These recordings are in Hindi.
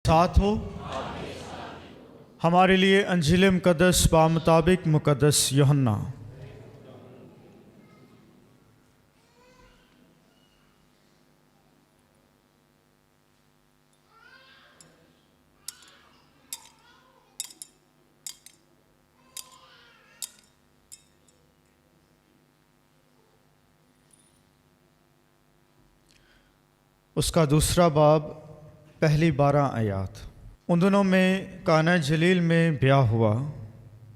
साथ हो। हमारे लिए अंजील मुक़द्दस बामुताबिक मुक़द्दस यूहन्ना। उसका दूसरा बाब पहली 12 आयात। उन दिनों में काना जलील में ब्याह हुआ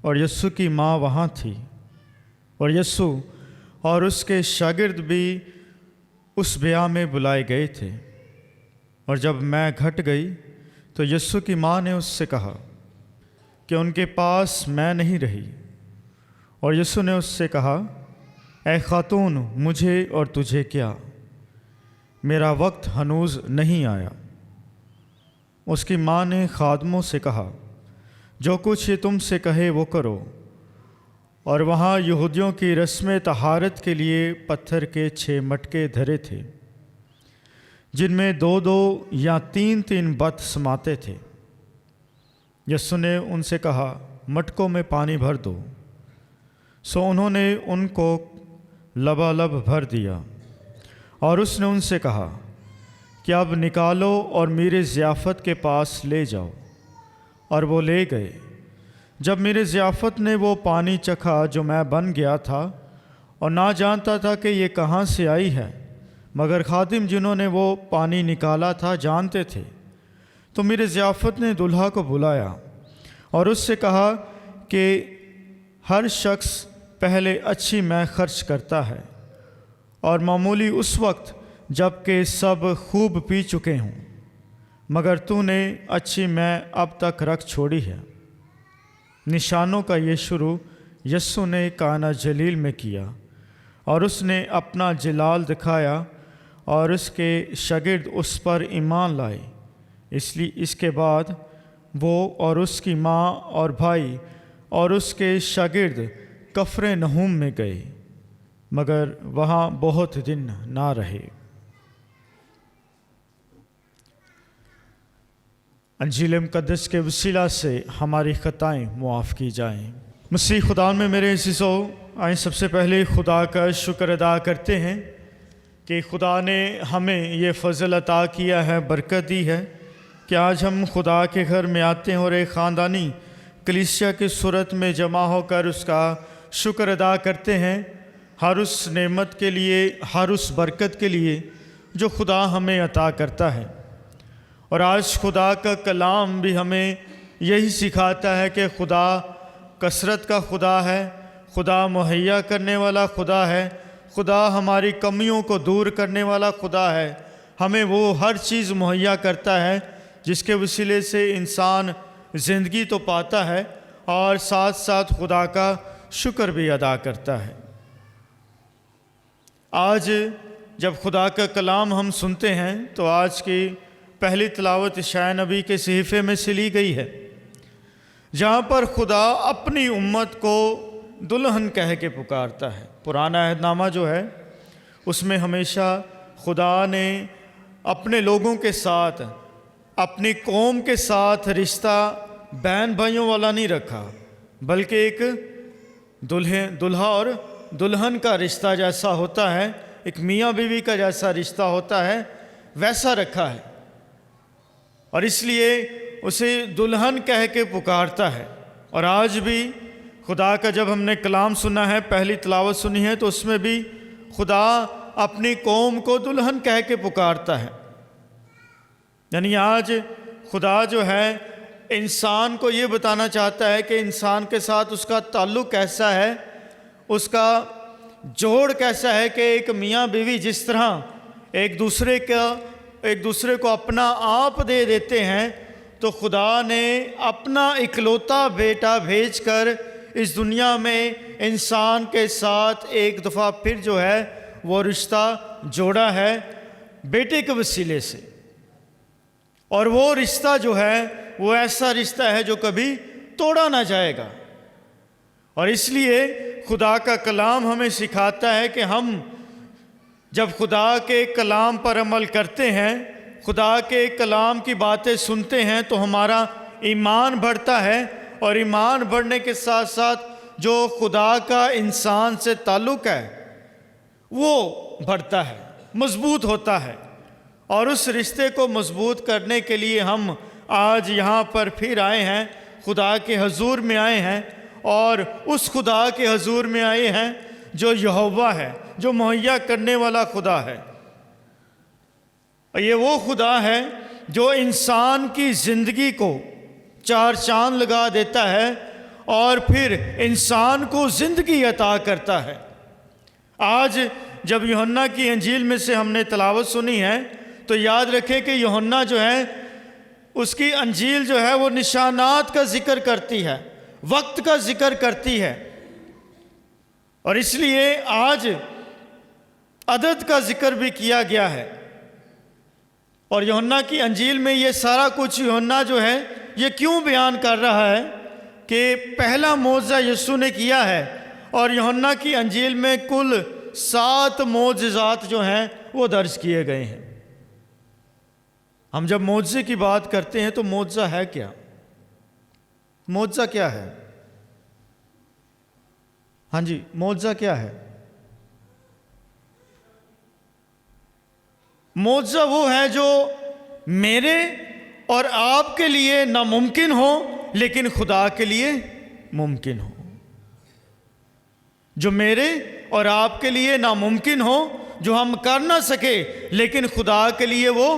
और यस्सु की माँ वहाँ थी, और यस्सु और उसके शागिर्द भी उस ब्याह में बुलाए गए थे। और जब मैं घट गई तो यस्सु की माँ ने उससे कहा कि उनके पास मैं नहीं रही। और यस्सु ने उससे कहा, ऐ खातून, मुझे और तुझे क्या, मेरा वक्त हनूज नहीं आया। उसकी माँ ने खादमों से कहा, जो कुछ ये तुमसे कहे वो करो। और वहाँ यहूदियों की रस्म तहारत के लिए पत्थर के 6 मटके धरे थे, जिनमें 2-2 या 3-3 बत समाते थे। यस्सु ने उनसे कहा, मटकों में पानी भर दो। सो उन्होंने उनको लबालब भर दिया। और उसने उनसे कहा कि अब निकालो और मेरे ज़ियाफ़त के पास ले जाओ। और वो ले गए। जब मेरे ज़ियाफ़त ने वो पानी चखा जो मैं बन गया था और ना जानता था कि ये कहाँ से आई है, मगर खादिम जिन्होंने वो पानी निकाला था जानते थे, तो मेरे ज़ियाफ़त ने दुल्हा को बुलाया और उससे कहा कि हर शख्स पहले अच्छी मै खर्च करता है, और मामूली उस वक्त जबकि सब खूब पी चुके हों, मगर तूने अच्छी मै अब तक रख छोड़ी है। निशानों का ये शुरू यस्सु ने काना जलील में किया, और उसने अपना जलाल दिखाया और उसके शागिर्द उस पर ईमान लाए। इसलिए इसके बाद वो और उसकी माँ और भाई और उसके शागिर्द कफ़रनहूम में गए, मगर वहाँ बहुत दिन ना रहे। अंजील मुक़द्दस के वसीला से हमारी ख़ताएँ मुआफ़ की जाएँ। मसीह खुदा में मेरे अज़ीज़ों, आए सबसे पहले खुदा का शुक्र अदा करते हैं कि खुदा ने हमें ये फ़ज़ल अता किया है, बरकत दी है कि आज हम खुदा के घर में आते हैं और एक ख़ानदानी कलीसिया की सूरत में जमा होकर उसका शुक्र अदा करते हैं, हर उस नेमत के लिए, हर उस बरकत के लिए जो खुदा हमें अता करता है। और आज खुदा का कलाम भी हमें यही सिखाता है कि खुदा कसरत का खुदा है, खुदा मुहैया करने वाला खुदा है, खुदा हमारी कमियों को दूर करने वाला खुदा है। हमें वो हर चीज़ मुहैया करता है जिसके वसीले से इंसान ज़िंदगी तो पाता है और साथ साथ खुदा का शुक्र भी अदा करता है। आज जब खुदा का कलाम हम सुनते हैं तो आज की पहली तिलावत यशायाह नबी के सहीफ़े में से ली गई है, जहाँ पर खुदा अपनी उम्मत को दुल्हन कह के पुकारता है। पुराना अहदनामा जो है उसमें हमेशा खुदा ने अपने लोगों के साथ, अपनी कौम के साथ रिश्ता बहन भाइयों वाला नहीं रखा, बल्कि एक दुल्हा और दुल्हन का रिश्ता जैसा होता है, एक मियाँ बीवी का जैसा रिश्ता होता है, वैसा रखा है। और इसलिए उसे दुल्हन कह के पुकारता है। और आज भी खुदा का जब हमने कलाम सुना है, पहली तिलावत सुनी है, तो उसमें भी खुदा अपनी कौम को दुल्हन कह के पुकारता है। यानी आज खुदा जो है इंसान को ये बताना चाहता है कि इंसान के साथ उसका ताल्लुक़ कैसा है, उसका जोड़ कैसा है कि एक मियाँ बीवी जिस तरह एक दूसरे को अपना आप दे देते हैं, तो खुदा ने अपना इकलौता बेटा भेजकर इस दुनिया में इंसान के साथ एक दफ़ा फिर जो है वो रिश्ता जोड़ा है बेटे के वसीले से। और वो रिश्ता जो है वो ऐसा रिश्ता है जो कभी तोड़ा ना जाएगा। और इसलिए खुदा का कलाम हमें सिखाता है कि हम जब खुदा के कलाम पर अमल करते हैं खुदा के कलाम की बातें सुनते हैं तो हमारा ईमान बढ़ता है, और ईमान बढ़ने के साथ साथ जो खुदा का इंसान से ताल्लुक़ है वो बढ़ता है, मजबूत होता है। और उस रिश्ते को मजबूत करने के लिए हम आज यहाँ पर फिर आए हैं, खुदा के हजूर में आए हैं, और उस खुदा के हजूर में आए हैं जो यहोवा है, जो मुहैया करने वाला खुदा है। ये वो खुदा है जो इंसान की ज़िंदगी को चार चांद लगा देता है और फिर इंसान को ज़िंदगी अता करता है। आज जब यूहन्ना की अंजील में से हमने तिलावत सुनी है तो याद रखें कि यूहन्ना जो है उसकी अंजील जो है वो निशानात का जिक्र करती है, वक्त का जिक्र करती है, और इसलिए आज अदद का जिक्र भी किया गया है। और यूहन्ना की अंजील में ये सारा कुछ यूहन्ना जो है ये क्यों बयान कर रहा है कि पहला मौजज़ा यीशु ने किया है, और यूहन्ना की अंजील में कुल 7 मौजज़ात जो हैं वो दर्ज किए गए हैं। हम जब मौजज़े की बात करते हैं तो मौजज़ा है क्या? मौजज़ा क्या है? हाँ जी, मौजज़ा क्या है? मौजज़ा वो है जो मेरे और आपके लिए नामुमकिन हो लेकिन खुदा के लिए मुमकिन हो। जो मेरे और आपके लिए नामुमकिन हो, जो हम कर ना सके, लेकिन खुदा के लिए वो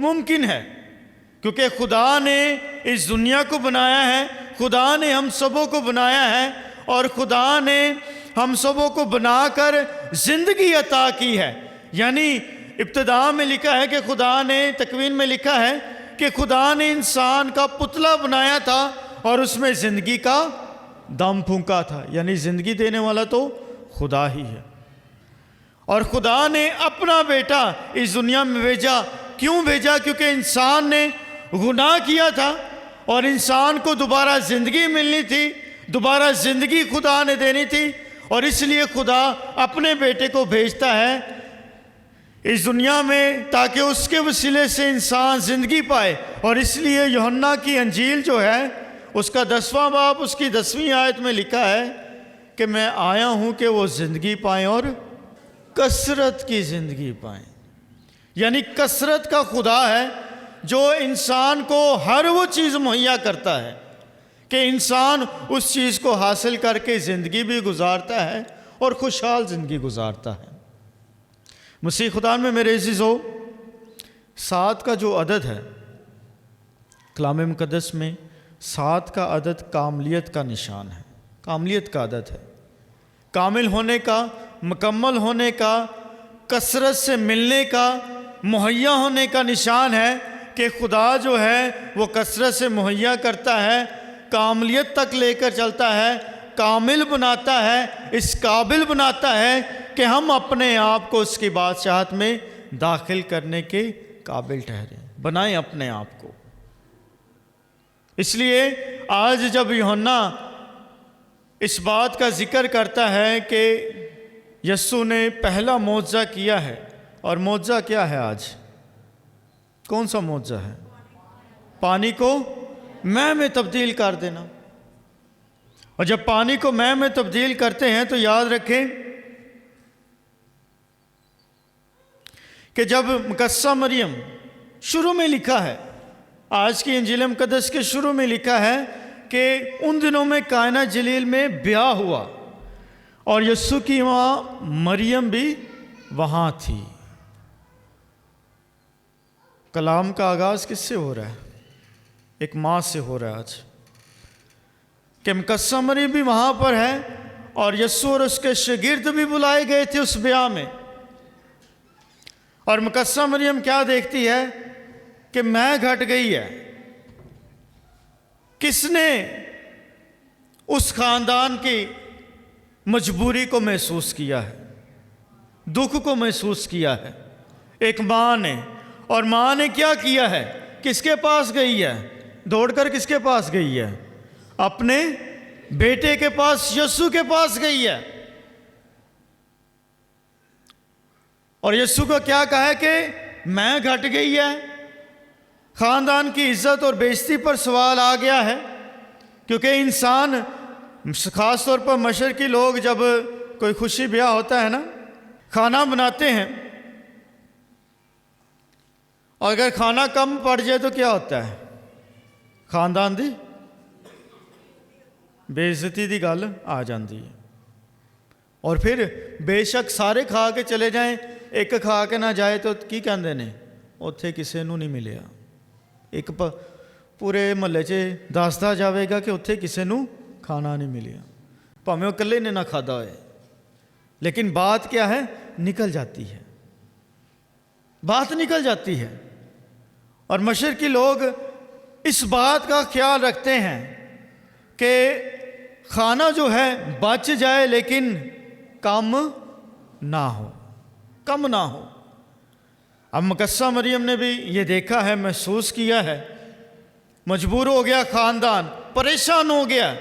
मुमकिन है, क्योंकि खुदा ने इस दुनिया को बनाया है, खुदा ने हम सबों को बनाया है, और खुदा ने हम सबों को बनाकर ज़िंदगी अता की है। यानी इब्तिदा में लिखा है कि खुदा ने, तकवीन में लिखा है कि खुदा ने इंसान का पुतला बनाया था और उसमें ज़िंदगी का दम फूंका था। यानी ज़िंदगी देने वाला तो खुदा ही है। और खुदा ने अपना बेटा इस दुनिया में भेजा। क्यों भेजा? क्योंकि इंसान ने गुनाह किया था और इंसान को दोबारा ज़िंदगी मिलनी थी, दोबारा ज़िंदगी खुदा ने देनी थी, और इसलिए खुदा अपने बेटे को भेजता है इस दुनिया में ताकि उसके वसीले से इंसान ज़िंदगी पाए। और इसलिए यूहन्ना की अंजील जो है उसका 10वां बाब उसकी 10वीं आयत में लिखा है कि मैं आया हूँ कि वो ज़िंदगी पाएँ और कसरत की ज़िंदगी पाएँ। यानी कसरत का खुदा है जो इंसान को हर वो चीज़ मुहैया करता है कि इंसान उस चीज़ को हासिल करके ज़िंदगी भी गुजारता है और खुशहाल ज़िंदगी गुजारता है। मसीह खुदा में मेरे अज़ीज़ों, 7 का जो अदद है कलाम मुक़द्दस में, 7 का अदद कामलियत का निशान है, कामलियत का अदद है, कामिल होने का, मुकम्मल होने का, कसरत से मिलने का, मुहैया होने का निशान है कि खुदा जो है वो कसरत से मुहैया करता है, कामलियत तक लेकर चलता है, कामिल बनाता है, इस काबिल बनाता है कि हम अपने आप को उसकी बादशाहत में दाखिल करने के काबिल ठहरें, बनाएं अपने आप को। इसलिए आज जब यूहन्ना इस बात का जिक्र करता है कि यीशु ने पहला मौजज़ा किया है, और मौजज़ा क्या है आज? कौन सा मौजज़ा है? पानी को मैं में तब्दील कर देना। और जब पानी को मैं में तब्दील करते हैं तो याद रखें कि जब मुकस्सा मरियम, शुरू में लिखा है, आज की इंजील मुक़द्दस के शुरू में लिखा है कि उन दिनों में कायना जलील में ब्याह हुआ और यीशु की माँ मरियम भी वहाँ थी। कलाम का आगाज़ किससे हो रहा है? एक माँ से हो रहा है आज, कि मुकस्सा मरियम भी वहाँ पर है और यीशु और उसके शागिर्द भी बुलाए गए थे उस ब्याह में। और मुकस्सा मरियम क्या देखती है कि मैं घट गई है। किसने उस ख़ानदान की मजबूरी को महसूस किया है, दुख को महसूस किया है? एक माँ ने। और माँ ने क्या किया है? किसके पास गई है? दौड़कर किसके पास गई है? अपने बेटे के पास, यीशु के पास गई है। और यीशु को क्या कहा है कि मैं घट गई है, ख़ानदान की इज़्ज़त और बेइज्जती पर सवाल आ गया है, क्योंकि इंसान, ख़ास तौर पर मशरक़ी लोग, जब कोई खुशी ब्याह होता है ना, खाना बनाते हैं, और अगर खाना कम पड़ जाए तो क्या होता है? ख़ानदान दी बेइज्जती दी गल आ जाती है। और फिर बेशक सारे खा के चले जाएं, एक खा के ना जाए तो की कहते ने, उत्थे किसी नूं नहीं मिलिया। एक पूरे महल्ले च दसदा जाएगा कि उत्थे किसी नूं खाना नहीं मिलिया, भावें वो कल्ले ने ना खादा होए, लेकिन बात क्या है? निकल जाती है, बात निकल जाती है। और मशरक़ी लोग इस बात का ख्याल रखते हैं कि खाना जो है बच जाए लेकिन कम ना हो, कम ना हो। अब मुकस्सा मरियम ने भी ये देखा है, महसूस किया है, मजबूर हो गया ख़ानदान, परेशान हो गया,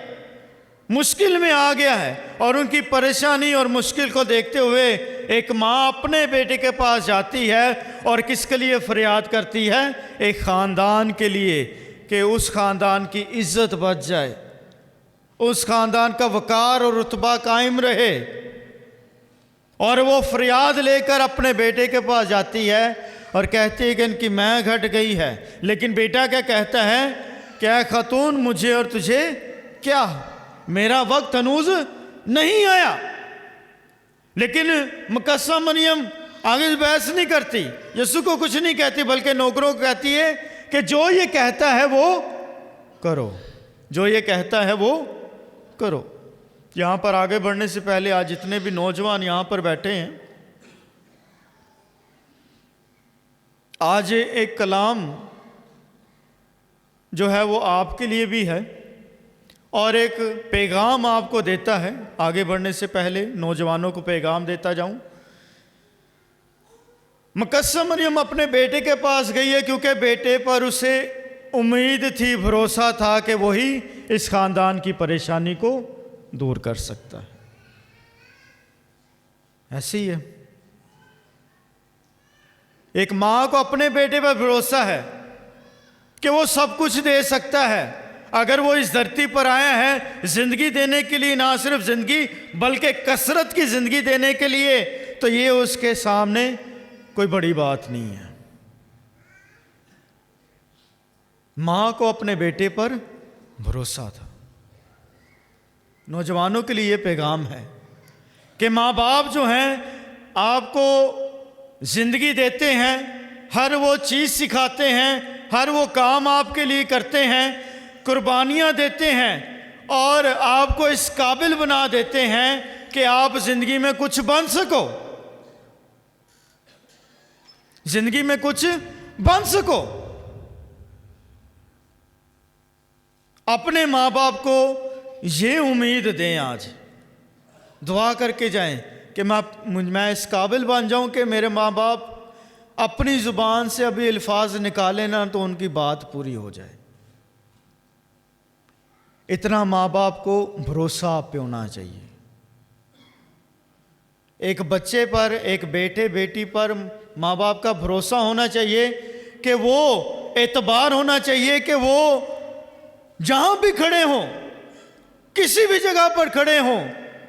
मुश्किल में आ गया है। और उनकी परेशानी और मुश्किल को देखते हुए एक माँ अपने बेटे के पास जाती है और किसके लिए फरियाद करती है? एक ख़ानदान के लिए, कि उस ख़ानदान की इज़्ज़त बच जाए, उस ख़ानदान का वक़ार और रुतबा कायम रहे। और वो फरियाद लेकर अपने बेटे के पास जाती है और कहती है कि इनकी मैं घट गई है। लेकिन बेटा क्या कहता है? क्या खातून, मुझे और तुझे क्या, मेरा वक्त हनूज नहीं आया। लेकिन मुकस्सा मरियम आगे बहस नहीं करती, यीशु को कुछ नहीं कहती, बल्कि नौकरों को कहती है कि जो ये कहता है वो करो, जो ये कहता है वो करो। यहाँ पर आगे बढ़ने से पहले आज जितने भी नौजवान यहाँ पर बैठे हैं, आज एक कलाम जो है वो आपके लिए भी है और एक पैगाम आपको देता है। आगे बढ़ने से पहले नौजवानों को पैगाम देता जाऊं। मुकस्सा मरियम अपने बेटे के पास गई है क्योंकि बेटे पर उसे उम्मीद थी, भरोसा था कि वही इस ख़ानदान की परेशानी को दूर कर सकता है। ऐसे ही है, एक माँ को अपने बेटे पर भरोसा है कि वो सब कुछ दे सकता है। अगर वो इस धरती पर आया है ज़िंदगी देने के लिए, ना सिर्फ ज़िंदगी बल्कि कसरत की ज़िंदगी देने के लिए, तो ये उसके सामने कोई बड़ी बात नहीं है। माँ को अपने बेटे पर भरोसा था। नौजवानों के लिए ये पैगाम है कि माँ बाप जो हैं आपको ज़िंदगी देते हैं, हर वो चीज़ सिखाते हैं, हर वो काम आपके लिए करते हैं, कुर्बानियाँ देते हैं और आपको इस काबिल बना देते हैं कि आप ज़िंदगी में कुछ बन सको, ज़िंदगी में कुछ बन सको। अपने माँ बाप को ये उम्मीद दें, आज दुआ करके जाएं कि मैं इस काबिल बन जाऊं कि मेरे माँ बाप अपनी ज़ुबान से अभी अल्फाज निकालें ना तो उनकी बात पूरी हो जाए। इतना माँ बाप को भरोसा आप पे होना चाहिए। एक बच्चे पर, एक बेटे बेटी पर माँ बाप का भरोसा होना चाहिए कि वो एतबार होना चाहिए कि वो जहाँ भी खड़े हों, किसी भी जगह पर खड़े हों,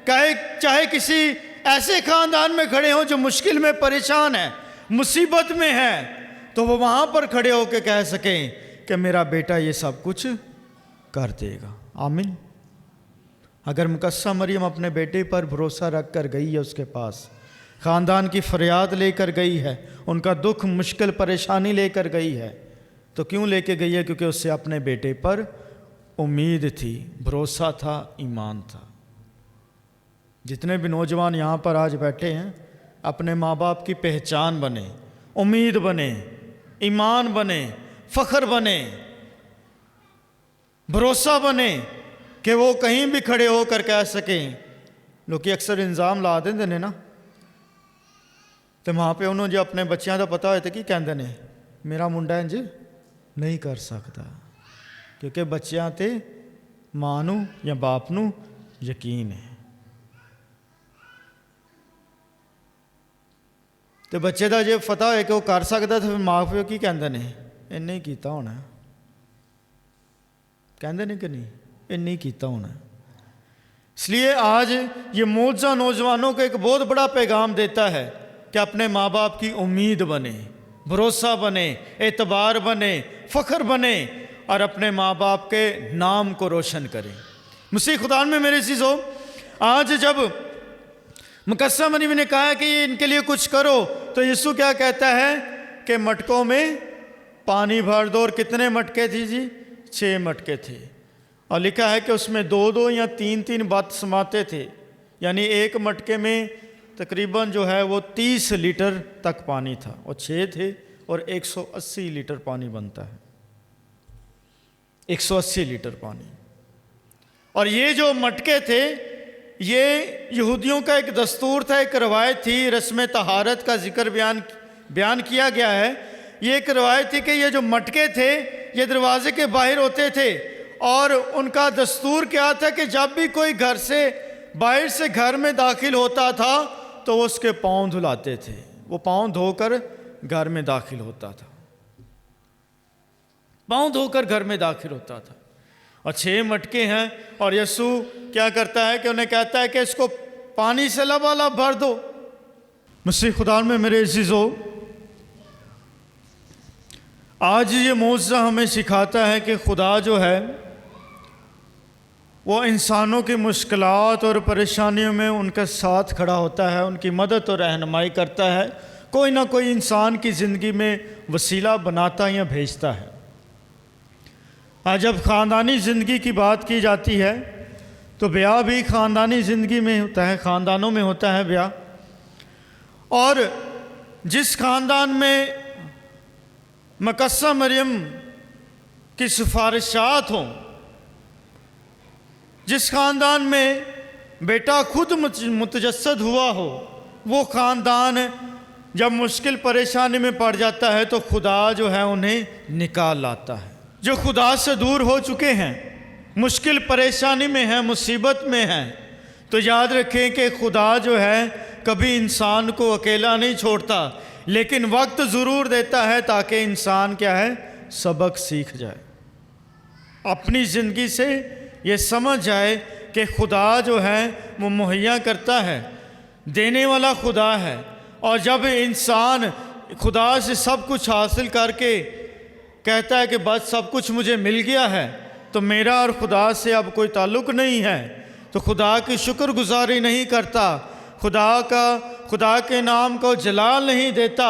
चाहे किसी ऐसे ख़ानदान में खड़े हों जो मुश्किल में परेशान है, मुसीबत में है, तो वो वहाँ पर खड़े होकर कह सकें कि मेरा बेटा ये सब कुछ कर देगा। आमीन। अगर मुकस्सा मरियम अपने बेटे पर भरोसा रख कर गई है, उसके पास ख़ानदान की फरियाद लेकर गई है, उनका दुख मुश्किल परेशानी लेकर गई है, तो क्यों लेके गई है? क्योंकि उससे अपने बेटे पर उम्मीद थी, भरोसा था, ईमान था। जितने भी नौजवान यहाँ पर आज बैठे हैं, अपने माँ बाप की पहचान बने, उम्मीद बने, ईमान बने, फ़ख्र बने, भरोसा बने कि वो कहीं भी खड़े होकर कह सकें। लोग अक्सर इंजाम ला देंगे ने ना, तो वहाँ पे उन्होंने जो अपने बच्चों का पता होए तो की कहते ने, मेरा मुंडा इंज नहीं कर सकता, क्योंकि बच्चों ते मां नूं या बाप नूं यकीन है। तो बच्चे का जो पता हो कि वो कर सकता तो फिर माँ प्यो की कहते हैं, इन्ने कीता होना, कहते नहीं कि नहीं, इन्ने कीता होना। इसलिए आज ये मौजा नौजवानों को एक बहुत बड़ा पैगाम देता है कि अपने माँ बाप की उम्मीद बने, भरोसा बने, एतबार बने, फ़ख्र बने और अपने माँ बाप के नाम को रोशन करें। मसीह खुदा में मेरे चीज़ों, आज जब मुकद्दस मरियम ने कहा कि इनके लिए कुछ करो, तो यीशु क्या कहता है कि मटकों में पानी भर दो। और कितने मटके थी जी? 6 मटके थे। और लिखा है कि उसमें 2-2 या 3-3 बात समाते थे, यानी एक मटके में तकरीबन जो है वो 30 लीटर तक पानी था, और 6 थे और 180 लीटर पानी बनता है, 180 लीटर पानी। और ये जो मटके थे, ये यहूदियों का एक दस्तूर था, एक रवायत थी। रस्म तहारत का जिक्र बयान किया गया है। ये एक रवायत थी कि ये जो मटके थे ये दरवाजे के बाहर होते थे, और उनका दस्तूर क्या था कि जब भी कोई घर से बाहर से घर में दाखिल होता था तो वो उसके पाँव धुलाते थे, वो पाँव धोकर घर में दाखिल होता था, पाँव धोकर घर में दाखिल होता था। और 6 मटके हैं, और यीशु क्या करता है कि उन्हें कहता है कि इसको पानी से लबालब भर दो। मसीह खुदा में मेरे अज़ीज़ों, आज ये मौज़ा हमें सिखाता है कि खुदा जो है वो इंसानों की मुश्किलात और परेशानियों में उनका साथ खड़ा होता है, उनकी मदद और रहनुमाई करता है, कोई ना कोई इंसान की ज़िंदगी में वसीला बनाता या भेजता है। आज जब ख़ानदानी ज़िंदगी की बात की जाती है तो ब्याह भी ख़ानदानी ज़िंदगी में होता है, ख़ानदानों में होता है ब्याह। और जिस ख़ानदान में मुकद्दस मरियम की सिफारिशात हों, जिस ख़ानदान में बेटा खुद मुतजस्सद हुआ हो, वो ख़ानदान जब मुश्किल परेशानी में पड़ जाता है तो खुदा जो है उन्हें निकाल लाता है। जो खुदा से दूर हो चुके हैं, मुश्किल परेशानी में हैं, मुसीबत में हैं, तो याद रखें कि खुदा जो है कभी इंसान को अकेला नहीं छोड़ता, लेकिन वक्त ज़रूर देता है ताकि इंसान क्या है, सबक सीख जाए, अपनी ज़िंदगी से ये समझ जाए कि खुदा जो है वो मुहैया करता है, देने वाला खुदा है। और जब इंसान खुदा से सब कुछ हासिल करके कहता है कि बस सब कुछ मुझे मिल गया है, तो मेरा और खुदा से अब कोई ताल्लुक़ नहीं है, तो खुदा की शुक्रगुजारी नहीं करता, खुदा के नाम को जलाल नहीं देता,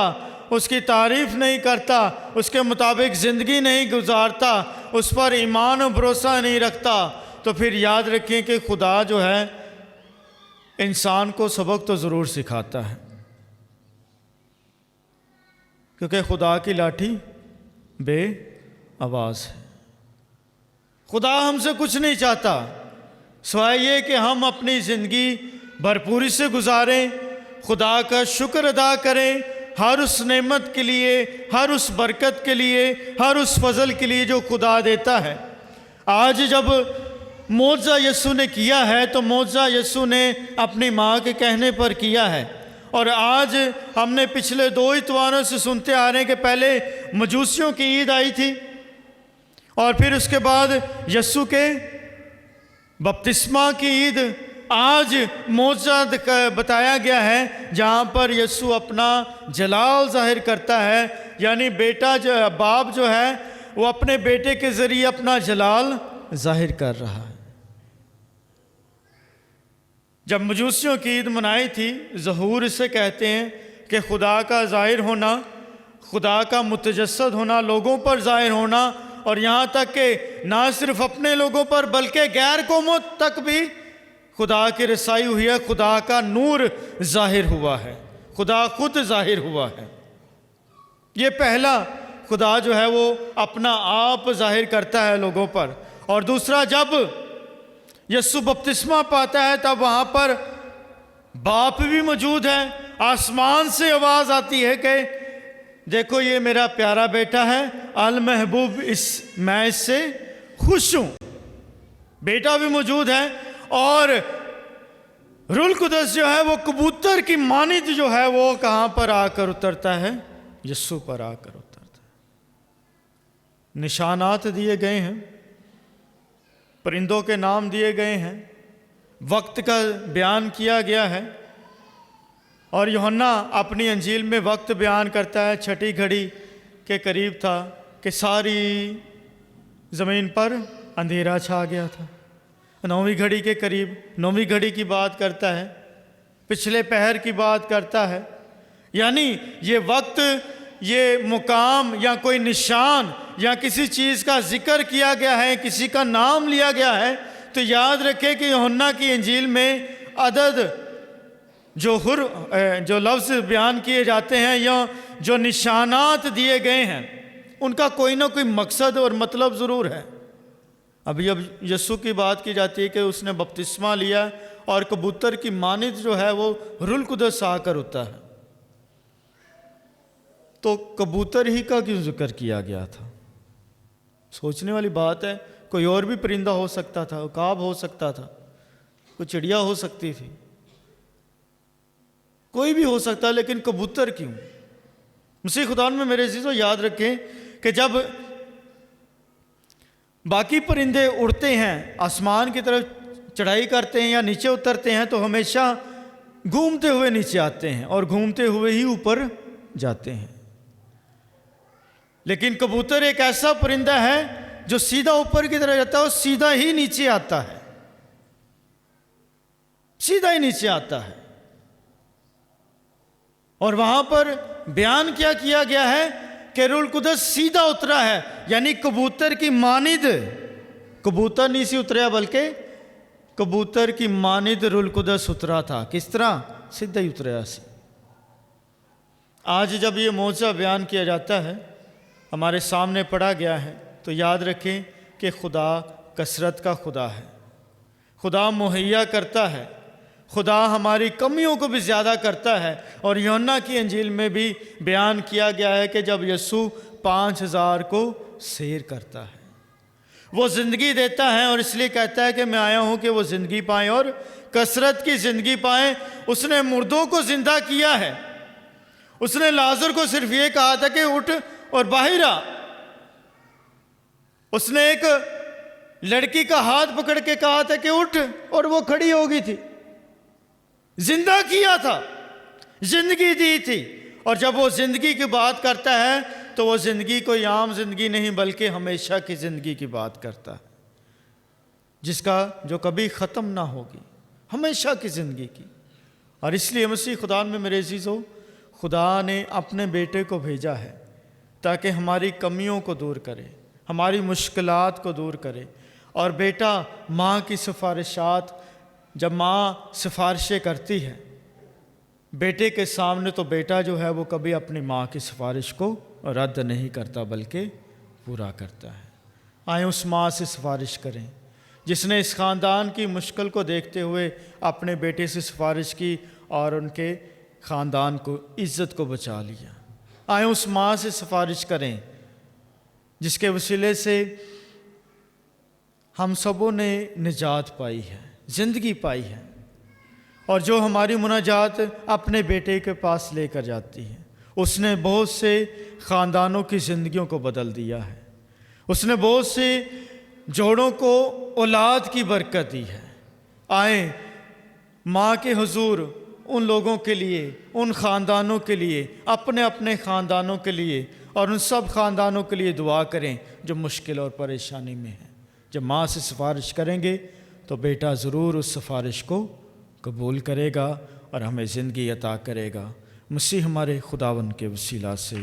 उसकी तारीफ़ नहीं करता, उसके मुताबिक ज़िंदगी नहीं गुजारता, उस पर ईमान और भरोसा नहीं रखता, तो फिर याद रखें कि खुदा जो है इंसान को सबक तो ज़रूर सिखाता है, क्योंकि खुदा की लाठी बे आवाज़ है। खुदा हमसे कुछ नहीं चाहता सिवाय ये कि हम अपनी ज़िंदगी भरपूरी से गुजारें, खुदा का शुक्र अदा करें हर उस नेमत के लिए, हर उस बरकत के लिए, हर उस फजल के लिए जो खुदा देता है। आज जब मौज़ा यीशु ने किया है तो मौज़ा यीशु ने अपनी माँ के कहने पर किया है। और आज हमने पिछले 2 इतवारों से सुनते आ रहे हैं कि पहले मजूसियों की ईद आई थी और फिर उसके बाद यीशु के बपतिस्मा की ईद। आज मौज़ा बताया गया है जहाँ पर यीशु अपना जलाल जाहिर करता है, यानी बाप जो है वो अपने बेटे के ज़रिए अपना जलाल जाहिर कर रहा है। जब मजूसियों की ईद मनाई थी, ज़हूर इसे कहते हैं कि खुदा का ज़ाहिर होना, खुदा का मुतजस्सद होना, लोगों पर ज़ाहिर होना, और यहाँ तक कि ना सिर्फ अपने लोगों पर बल्कि गैर कौमों तक भी खुदा की रसाई हुई है, खुदा का नूर ज़ाहिर हुआ है, खुदा खुद ज़ाहिर हुआ है। ये पहला खुदा जो है वो अपना आप ज़ाहिर करता है लोगों पर। और दूसरा, जब यीशु बपतिस्मा पाता है तब वहाँ पर बाप भी मौजूद है। आसमान से आवाज़ आती है कि देखो ये मेरा प्यारा बेटा है, अल महबूब, मैं इससे खुश हूँ। बेटा भी मौजूद है और रूल कुदस जो है वो कबूतर की मानिद जो है वो कहाँ पर आकर उतरता है, यीशु पर आकर उतरता है। निशानात दिए गए हैं, परिंदों के नाम दिए गए हैं, वक्त का बयान किया गया है। और यूहन्ना अपनी अंजील में वक्त बयान करता है, छठी घड़ी के करीब था कि सारी ज़मीन पर अंधेरा छा गया था। 9वीं घड़ी के करीब 9वीं घड़ी की बात करता है, पिछले पहर की बात करता है। यानी ये वक्त, ये मुकाम या कोई निशान या किसी चीज़ का जिक्र किया गया है, किसी का नाम लिया गया है, तो याद रखें कि यूहन्ना की इंजील में अदद जो लफ्ज़ बयान किए जाते हैं या जो निशानात दिए गए हैं, उनका कोई ना कोई मकसद और मतलब ज़रूर है। अभी अब यीशु की बात की जाती है कि उसने बपतिस्मा लिया और कबूतर की मानिद जो है वो रूहुल कुद्दस आकर होता है। तो कबूतर ही का क्यों जिक्र किया गया था? सोचने वाली बात है। कोई और भी परिंदा हो सकता था, उकाब हो सकता था, कोई चिड़िया हो सकती थी, कोई भी हो सकता, लेकिन कबूतर क्यों? मसीह खुदान में मेरे अज़ीज़ों याद रखें कि जब बाकी परिंदे उड़ते हैं, आसमान की तरफ चढ़ाई करते हैं या नीचे उतरते हैं, तो हमेशा घूमते हुए नीचे आते हैं और घूमते हुए ही ऊपर जाते हैं। लेकिन कबूतर एक ऐसा परिंदा है जो सीधा ऊपर की तरफ जाता है और सीधा ही नीचे आता है, सीधा ही नीचे आता है। और वहां पर बयान क्या किया गया है कि रूहुल कुद्दस सीधा उतरा है, यानी कबूतर की मानिद, कबूतर नहीं सी उतरा बल्कि कबूतर की मानिद रूहुल कुद्दस उतरा था। किस तरह? सीधा ही उतरा सी। आज जब ये मौजज़ा बयान किया जाता है, हमारे सामने पढ़ा गया है, तो याद रखें कि खुदा कसरत का खुदा है, खुदा मुहैया करता है, खुदा हमारी कमियों को भी ज़्यादा करता है। और यूहन्ना की अंजील में भी बयान किया गया है कि जब यीशु 5000 को सैर करता है, वो ज़िंदगी देता है और इसलिए कहता है कि मैं आया हूँ कि वो ज़िंदगी पाएँ और कसरत की ज़िंदगी पाएँ। उसने मुर्दों को ज़िंदा किया है। उसने लाजर को सिर्फ ये कहा था कि उठ और बाहर आ। उसने एक लड़की का हाथ पकड़ के कहा था कि उठ, और वो खड़ी हो गई थी। जिंदा किया था, जिंदगी दी थी। और जब वो जिंदगी की बात करता है तो वो जिंदगी कोई आम जिंदगी नहीं बल्कि हमेशा की जिंदगी की बात करता है, जिसका जो कभी ख़त्म ना होगी, हमेशा की ज़िंदगी की। और इसलिए मसीह खुदा में मेरे अज़ीज़ों, खुदा ने अपने बेटे को भेजा है ताकि हमारी कमियों को दूर करे, हमारी मुश्किलात को दूर करे। और बेटा माँ की सिफारिशात, जब माँ सिफारिशें करती है बेटे के सामने, तो बेटा जो है वो कभी अपनी माँ की सिफारिश को रद्द नहीं करता बल्कि पूरा करता है। आए उस माँ से सिफारिश करें जिसने इस ख़ानदान की मुश्किल को देखते हुए अपने बेटे से सिफारिश की और उनके ख़ानदान को, इज़्ज़त को बचा लिया। आए उस माँ से सिफारिश करें जिसके वसीले से हम सबों ने निजात पाई है, ज़िंदगी पाई है, और जो हमारी मुनाजात अपने बेटे के पास लेकर जाती है। उसने बहुत से ख़ानदानों की ज़िंदगियों को बदल दिया है। उसने बहुत से जोड़ों को औलाद की बरकत दी है। आए माँ के हुजूर उन लोगों के लिए, उन ख़ानदानों के लिए, अपने अपने ख़ानदानों के लिए और उन सब ख़ानदानों के लिए दुआ करें जो मुश्किल और परेशानी में हैं। जब माँ से सिफारिश करेंगे तो बेटा ज़रूर उस सिफारिश को कबूल करेगा और हमें ज़िंदगी अता करेगा। मसीह हमारे खुदावन के वसीला से।